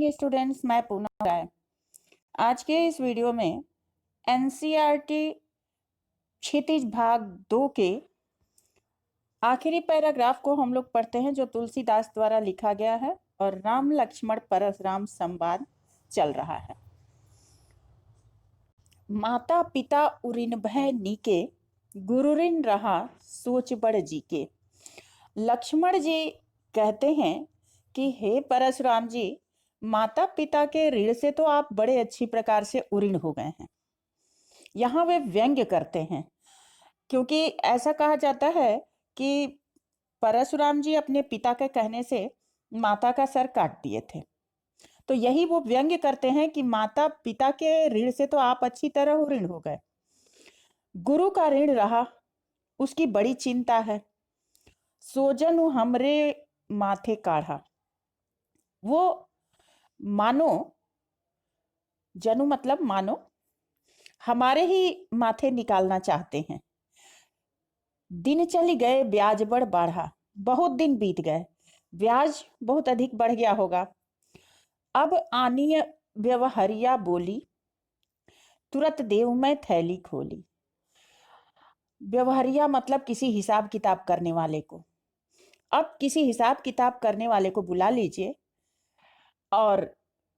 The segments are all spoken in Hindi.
मॉर्निंग स्टूडेंट्स, मैं पूनम राय। आज के इस वीडियो में एनसीईआरटी क्षितिज भाग 2 के आखिरी पैराग्राफ को हम लोग पढ़ते हैं, जो तुलसीदास द्वारा लिखा गया है और राम लक्ष्मण परशुराम संवाद चल रहा है। माता पिता उरिन भय नीके, गुरुरिन रहा सोच बड़ जी के। लक्ष्मण जी कहते हैं कि हे परशुराम जी, माता पिता के ऋण से तो आप बड़े अच्छी प्रकार से उऋण हो गए हैं। यहाँ वे व्यंग्य करते हैं, क्योंकि ऐसा कहा जाता है कि परशुराम जी अपने पिता के कहने से माता का सर काट दिए थे। तो यही वो व्यंग्य करते हैं कि माता पिता के ऋण से तो आप अच्छी तरह ऋण हो गए, गुरु का ऋण रहा उसकी बड़ी चिंता है। सोजनु हमरे माथे काढ़ा, वो मानो, जनु मतलब मानो, हमारे ही माथे निकालना चाहते हैं। दिन चली गए ब्याज बढ़ बढ़ा, बहुत दिन बीत गए, ब्याज बहुत अधिक बढ़ गया होगा। अब आनीय व्यवहारिया बोली, तुरंत देव मैं थैली खोली। व्यवहारिया मतलब किसी हिसाब किताब करने वाले को। अब किसी हिसाब किताब करने वाले को बुला लीजिए और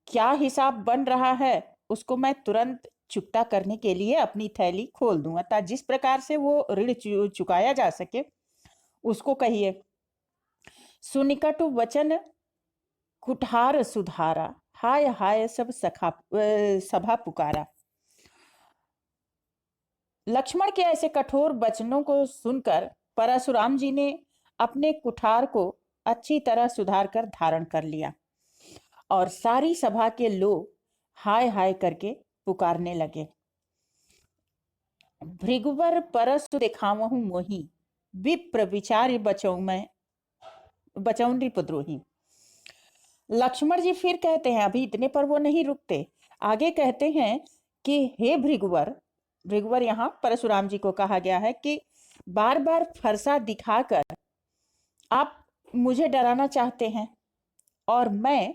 क्या हिसाब बन रहा है उसको मैं तुरंत चुकता करने के लिए अपनी थैली खोल दूंगा, ताकि जिस प्रकार से वो ऋण चुकाया जा सके उसको कहिए। सुनिकटु वचन कुठार सुधारा, हाय हाय सब सभा पुकारा। लक्ष्मण के ऐसे कठोर वचनों को सुनकर परशुराम जी ने अपने कुठार को अच्छी तरह सुधार कर धारण कर लिया और सारी सभा के लोग हाय हाय करके पुकारने लगे। भृगुवर परसु दिखावहु मोही, विप्र विचार बचौं नृपद्रोही। लक्ष्मण जी फिर कहते हैं, अभी इतने पर वो नहीं रुकते, आगे कहते हैं कि हे भृगुवर, भृगुवर यहाँ परशुराम जी को कहा गया है कि बार बार फरसा दिखाकर आप मुझे डराना चाहते हैं और मैं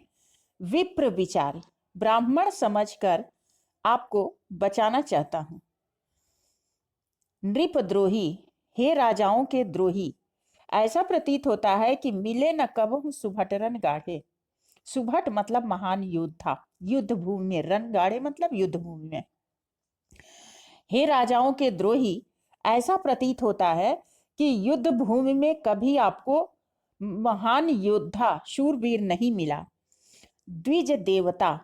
विप्र विचार, ब्राह्मण समझकर आपको बचाना चाहता हूं। नृपद्रोही, हे राजाओं के द्रोही, ऐसा प्रतीत होता है कि मिले न कबहु सुभट रन गाढ़े। सुभट मतलब महान योद्धा, युद्ध भूमि में, रन गाढ़े मतलब युद्ध भूमि में। हे राजाओं के द्रोही, ऐसा प्रतीत होता है कि युद्ध भूमि में कभी आपको महान योद्धा शूरवीर नहीं मिला। द्विज देवता,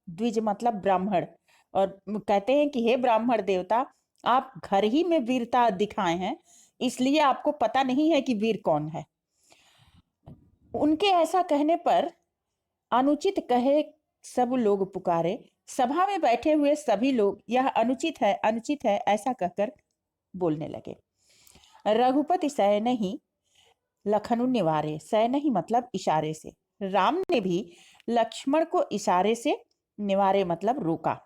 द्विज मतलब ब्राह्मण, और कहते हैं कि हे ब्राह्मण देवता, आप घर ही में वीरता दिखाए हैं, इसलिए आपको पता नहीं है कि वीर कौन है। उनके ऐसा कहने पर अनुचित कहे सब लोग पुकारे, सभा में बैठे हुए सभी लोग यह अनुचित है ऐसा कहकर बोलने लगे। रघुपति सह नहीं लखनु निवारे, सह नहीं मतलब इशारे से, राम ने भी लक्ष्मण को इशारे से निवारे मतलब रोका।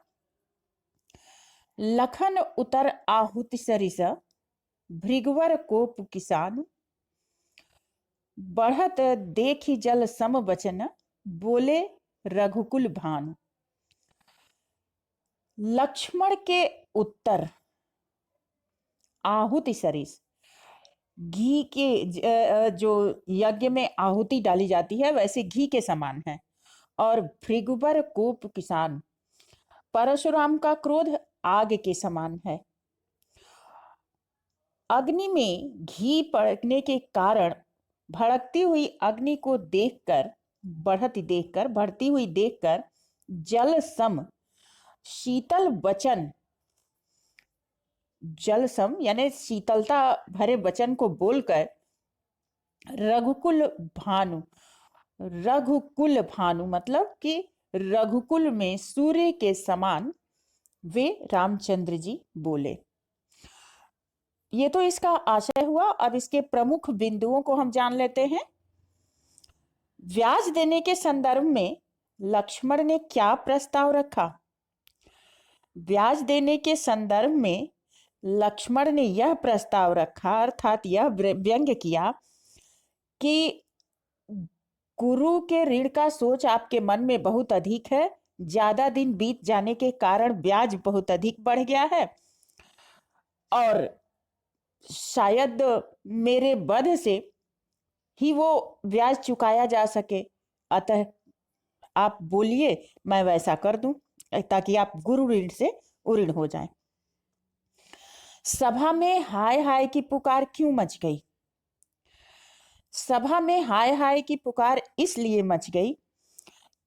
लखन उतर आहुति सरिस, भृगुवर कोप किसान, बढ़त देखी जल सम वचन, बोले रघुकुल भानु। लक्ष्मण के उत्तर आहुति सरिस, घी के जो यज्ञ में आहुति डाली जाती है वैसे घी के समान है, और भृगुवर कोप किसान, परशुराम का क्रोध आग के समान है। अग्नि में घी पड़ने के कारण भड़कती हुई अग्नि को देखकर, बढ़ती हुई देखकर जल सम शीतल वचन, जल सम यानी शीतलता भरे वचन को बोलकर रघुकुल भानु मतलब कि रघुकुल में सूर्य के समान वे रामचंद्र जी बोले। ये तो इसका आशय हुआ। अब इसके प्रमुख बिंदुओं को हम जान लेते हैं। ब्याज देने के संदर्भ में लक्ष्मण ने क्या प्रस्ताव रखा? ब्याज देने के संदर्भ में लक्ष्मण ने यह प्रस्ताव रखा, अर्थात यह व्यंग्य किया कि गुरु के ऋण का सोच आपके मन में बहुत अधिक है। ज्यादा दिन बीत जाने के कारण ब्याज बहुत अधिक बढ़ गया है और शायद मेरे वध से ही वो ब्याज चुकाया जा सके। अतः आप बोलिए, मैं वैसा कर दूं ताकि आप गुरु ऋण से उऋण हो जाएं। सभा में हाय हाय की पुकार क्यों मच गई? सभा में हाय हाय की पुकार इसलिए मच गई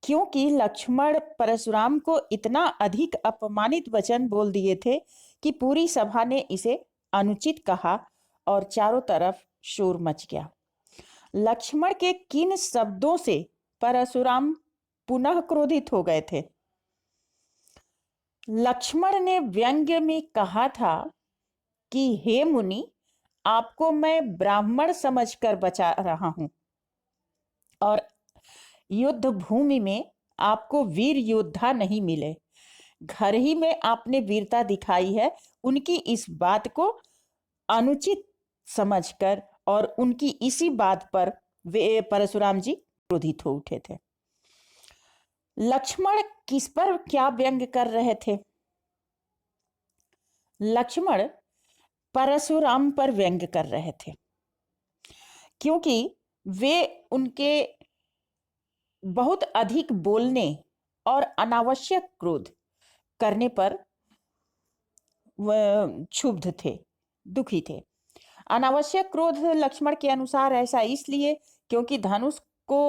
क्योंकि लक्ष्मण परशुराम को इतना अधिक अपमानित वचन बोल दिए थे कि पूरी सभा ने इसे अनुचित कहा और चारों तरफ शोर मच गया। लक्ष्मण के किन शब्दों से परशुराम पुनः क्रोधित हो गए थे? लक्ष्मण ने व्यंग्य में कहा था कि हे मुनि, आपको मैं ब्राह्मण समझकर बचा रहा हूं और युद्ध भूमि में आपको वीर योद्धा नहीं मिले। घर ही में आपने वीरता दिखाई है। उनकी इस बात को अनुचित समझकर और उनकी इसी बात पर वे परशुराम जी क्रोधित हो उठे थे। लक्ष्मण किस पर क्या व्यंग कर रहे थे? लक्ष्मण परशुराम पर व्यंग कर रहे थे क्योंकि वे उनके बहुत अधिक बोलने और अनावश्यक क्रोध करने पर क्षुब्ध थे, दुखी थे। अनावश्यक क्रोध लक्ष्मण के अनुसार ऐसा इसलिए क्योंकि धनुष को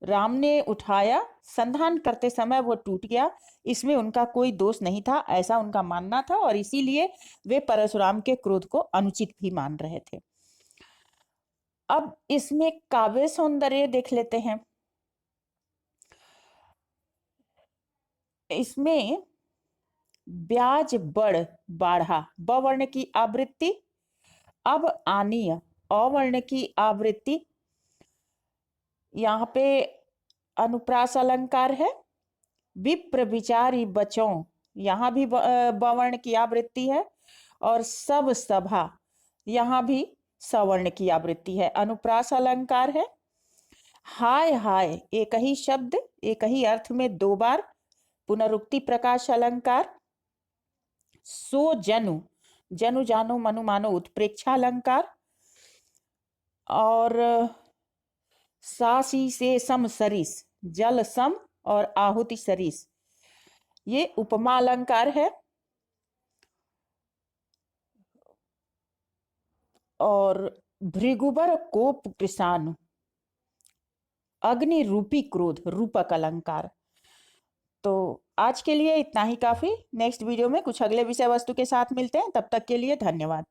राम ने उठाया, संधान करते समय वो टूट गया। इसमें उनका कोई दोष नहीं था, ऐसा उनका मानना था और इसीलिए वे परशुराम के क्रोध को अनुचित भी मान रहे थे। अब इसमें काव्य सौंदर्य देख लेते हैं। इसमें ब्याज बढ़ बाढ़ा ब वर्ण की आवृत्ति, अब आनीय अ वर्ण की आवृत्ति, यहाँ पे अनुप्रास अलंकार है। विप्र विचारी बचों, यहाँ भी ब वर्ण की आवृत्ति है और सब सभा, यहाँ भी सवर्ण की आवृत्ति है। अनुप्रास अलंकार है। हाय हाय एक ही शब्द एक ही अर्थ में दो बार, पुनरुक्ति प्रकाश अलंकार। सो जनु, जनु जानो मनु मानो उत्प्रेक्षा अलंकार। और सासी से सम सरिस, जल सम और आहुति सरिस, ये उपमा अलंकार है। और भृगुबर कोप कृषानु, अग्नि रूपी क्रोध, रूपक अलंकार। तो आज के लिए इतना ही काफी। नेक्स्ट वीडियो में कुछ अगले विषय वस्तु के साथ मिलते हैं। तब तक के लिए धन्यवाद।